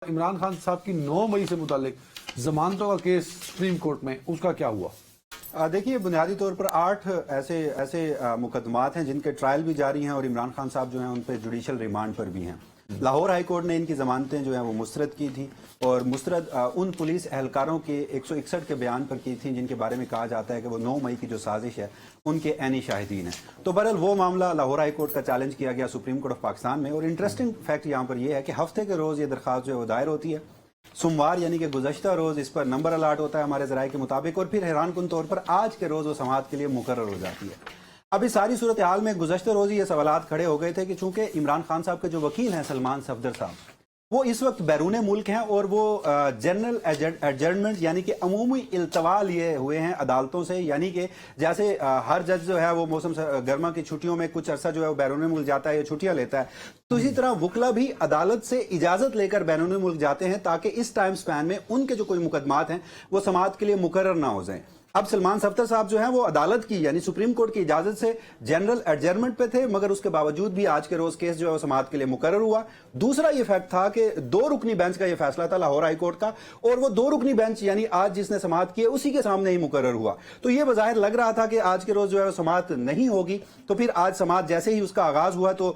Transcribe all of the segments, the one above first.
عمران خان صاحب کی 9 مئی سے متعلق ضمانتوں کا کیس سپریم کورٹ میں، اس کا کیا ہوا؟ دیکھیے، بنیادی طور پر 8 ایسے مقدمات ہیں جن کے ٹرائل بھی جاری ہیں اور عمران خان صاحب جو ہیں ان پہ جوڈیشل ریمانڈ پر بھی ہیں۔ لاہور ہائی کورٹ نے ان کی ضمانتیں جو ہیں وہ مسترد کی تھی اور مسترد ان پولیس اہلکاروں کے 161 کے بیان پر کی تھیں جن کے بارے میں کہا جاتا ہے کہ وہ 9 مئی کی جو سازش ہے ان کے عینی شاہدین ہیں۔ تو بہرحال وہ معاملہ لاہور ہائی کورٹ کا چیلنج کیا گیا سپریم کورٹ آف پاکستان میں، اور انٹرسٹنگ فیکٹ یہاں پر یہ ہے کہ ہفتے کے روز یہ درخواست جو ہے وہ دائر ہوتی ہے، سوموار یعنی کہ گزشتہ روز اس پر نمبر الاٹ ہوتا ہے ہمارے ذرائع کے مطابق، اور پھر حیران کن طور پر آج کے روز وہ سماعت کے لیے مقرر ہو جاتی ہے۔ اب اس ساری صورتحال میں گزشتہ روز ہی یہ سوالات کھڑے ہو گئے تھے کہ چونکہ عمران خان صاحب کے جو وکیل ہیں سلمان صفدر صاحب، وہ اس وقت بیرون ملک ہیں اور وہ جنرل ایڈجرنمنٹ یعنی کہ عمومی التوا لیے ہوئے ہیں عدالتوں سے، یعنی کہ جیسے ہر جج جو ہے وہ موسم گرما کی چھٹیوں میں کچھ عرصہ جو ہے وہ بیرون ملک جاتا ہے یا چھٹیاں لیتا ہے، تو اسی طرح وکلا بھی عدالت سے اجازت لے کر بیرون ملک جاتے ہیں تاکہ اس ٹائم سپین میں ان کے جو کوئی مقدمات ہیں وہ سماعت کے لیے مقرر نہ ہو جائیں۔ اب سلمان صفدر صاحب جو ہیں وہ عدالت کی یعنی سپریم کورٹ کی اجازت سے جنرل ایڈجرنمنٹ پہ تھے، مگر اس کے باوجود بھی آج کے روز کیس جو ہے وہ سماعت کے لیے مقرر ہوا۔ دوسرا یہ فیکٹ تھا کہ 2 رکنی بینچ کا یہ فیصلہ تھا لاہور ہائی کورٹ کا، اور وہ 2 رکنی بینچ یعنی آج جس نے سماعت کی ہے اسی کے سامنے ہی مقرر ہوا۔ تو یہ بظاہر لگ رہا تھا کہ آج کے روز جو ہے سماعت نہیں ہوگی، تو پھر آج سماعت جیسے ہی اس کا آغاز ہوا تو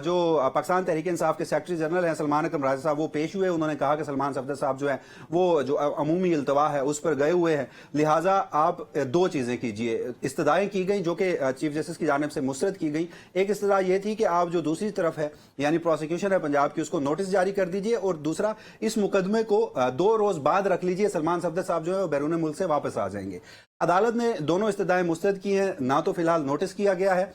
جو پاکستان تحریک انصاف کے سیکرٹری جنرل ہیں سلمان اکرم راضی صاحب، وہ پیش ہوئے۔ انہوں نے کہا کہ سلمان صفدر صاحب جو ہیں وہ جو عمومی التوا ہے اس پر گئے ہوئے ہیں، لہٰذا آپ 2 چیزیں کیجئے۔ استدعائیں کی گئیں جو کہ چیف جسٹس کی جانب سے مسترد کی گئی۔ ایک استدعا یہ تھی کہ آپ جو دوسری طرف ہے یعنی پروسیکیوشن ہے پنجاب کی، اس کو نوٹس جاری کر دیجئے، اور دوسرا اس مقدمے کو 2 روز بعد رکھ لیجئے، سلمان صفدر صاحب جو ہے وہ بیرون ملک سے واپس آ جائیں گے۔ عدالت نے دونوں استدعائیں مسترد کی ہیں، نہ تو فی الحال نوٹس کیا گیا ہے۔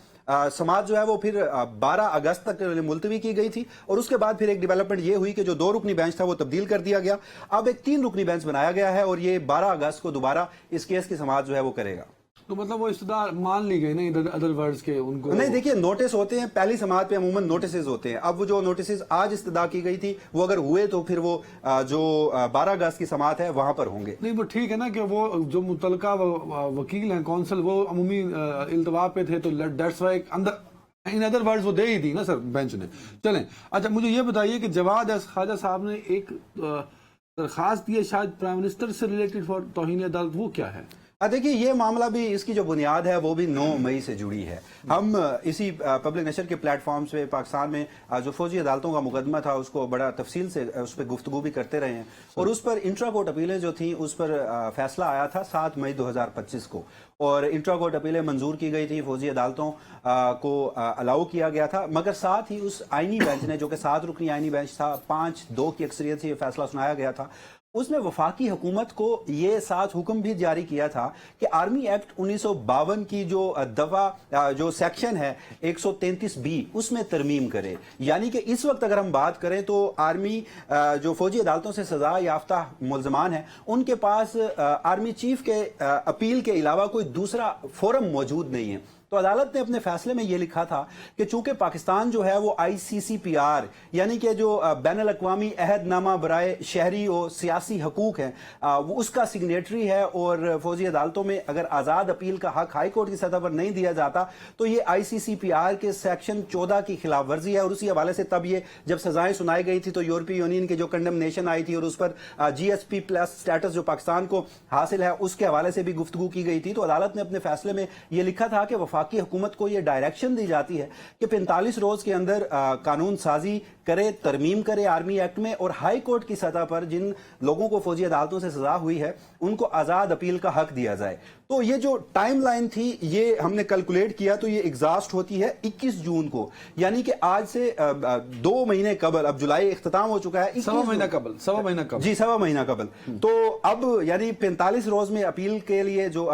سماعت جو ہے وہ پھر 12 اگست تک ملتوی کی گئی تھی، اور اس کے بعد پھر ایک ڈیولپمنٹ یہ ہوئی کہ جو 2 رکنی بینچ تھا وہ تبدیل کر دیا گیا، اب ایک 3 رکنی بینچ بنایا گیا ہے، اور یہ 12 اگست کو دوبارہ اس کیس کی سماعت جو ہے وہ کرے گا۔ تو مطلب وہ استدعا مان لی گئی نہیں ادر ورڈز کے ان کو؟ نہیں، دیکھیے نوٹس ہوتے ہیں، پہلی سماعت پہ عموماً نوٹسز ہوتے ہیں۔ اب وہ جو نوٹسز آج استدعا کی گئی تھی وہ اگر ہوئے تو پھر وہ جو 12 اگست کی سماعت ہے وہاں پر ہوں گے۔ نہیں، وہ ٹھیک ہے نا کہ وہ جو متعلقہ وکیل ہیں کونسل وہ عمومی التوا پہ تھے، تو that's why in other words وہ دے ہی دی نا سر بینچ نے۔ چلیں، اچھا مجھے یہ بتائیے کہ جواد خواجہ صاحب نے ایک درخواست دی ہے شاید پرائم منسٹر سے ریلیٹڈ فار توہین عدالت، وہ کیا ہے؟ دیکھیے یہ معاملہ بھی اس کی جو بنیاد ہے وہ بھی 9 مئی سے جڑی ہے۔ ہم اسی پبلک نشر کے پلیٹ فارمز پہ پاکستان میں جو فوجی عدالتوں کا مقدمہ تھا اس کو بڑا تفصیل سے اس پہ گفتگو بھی کرتے رہے ہیں، اور اس پر انٹرا کورٹ اپیلیں جو تھیں اس پر فیصلہ آیا تھا 7 مئی 2025 کو، اور انٹرا کورٹ اپیلیں منظور کی گئی تھی، فوجی عدالتوں کو الاؤ کیا گیا تھا، مگر ساتھ ہی اس آئینی بینچ نے جو کہ 7 رکنی آئینی بینچ تھا، 5-2 کی اکثریت سے یہ فیصلہ سنایا گیا تھا، اس میں وفاقی حکومت کو یہ 7 حکم بھی جاری کیا تھا کہ آرمی ایکٹ 1952 کی جو دفعہ جو سیکشن ہے 133B اس میں ترمیم کرے، یعنی کہ اس وقت اگر ہم بات کریں تو آرمی جو فوجی عدالتوں سے سزا یافتہ ملزمان ہیں ان کے پاس آرمی چیف کے اپیل کے علاوہ کوئی دوسرا فورم موجود نہیں ہے۔ تو عدالت نے اپنے فیصلے میں یہ لکھا تھا کہ چونکہ پاکستان جو ہے وہ ICCPR یعنی کہ جو بین الاقوامی عہد نامہ برائے شہری و سیاسی حقوق ہیں وہ اس کا سگنیٹری ہے، اور فوجی عدالتوں میں اگر آزاد اپیل کا حق ہائی کورٹ کی سطح پر نہیں دیا جاتا تو یہ ICCPR کے سیکشن 14 کی خلاف ورزی ہے، اور اسی حوالے سے تب یہ جب سزائیں سنائی گئی تھی تو یورپی یونین کے جو کنڈمنیشن آئی تھی اور اس پر GSP+ سٹیٹس جو پاکستان کو حاصل ہے اس کے حوالے سے بھی گفتگو کی گئی تھی۔ تو عدالت نے اپنے فیصلے میں یہ لکھا تھا کہ وفاقی حکومت کو یہ ڈائریکشن دی جاتی ہے کہ 45 روز کے اندر قانون سازی کرے، ترمیم کرے آرمی ایکٹ میں، اور ہائی کورٹ کی سطح پر جن لوگوں کو فوجی عدالتوں سے سزا ہوئی ہے ان کو آزاد اپیل کا حق دیا جائے۔ تو یہ جو ٹائم لائن تھی یہ ہم نے کیلکولیٹ کیا تو یہ ایگزاسٹ ہوتی ہے 21 جون کو، یعنی کہ آج سے 2 مہینے قبل، اب جولائی اختتام ہو چکا ہے، سوا مہینہ قبل جی سوا مہینہ قبل، تو اب یعنی 45 روز میں اپیل کے لیے جو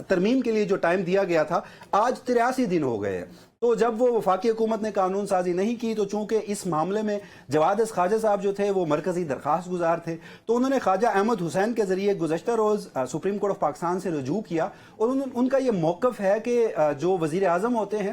ترمیم کے لیے جو ٹائم دیا گیا تھا آج 83 دن ہو گئے ہیں۔ تو جب وہ وفاقی حکومت نے قانون سازی نہیں کی تو چونکہ اس معاملے میں جواد خواجہ صاحب جو تھے وہ مرکزی درخواست گزار تھے، تو انہوں نے خواجہ احمد حسین کے ذریعے گزشتہ روز سپریم کورٹ آف پاکستان سے رجوع کیا، اور ان کا یہ موقف ہے کہ جو وزیر اعظم ہوتے ہیں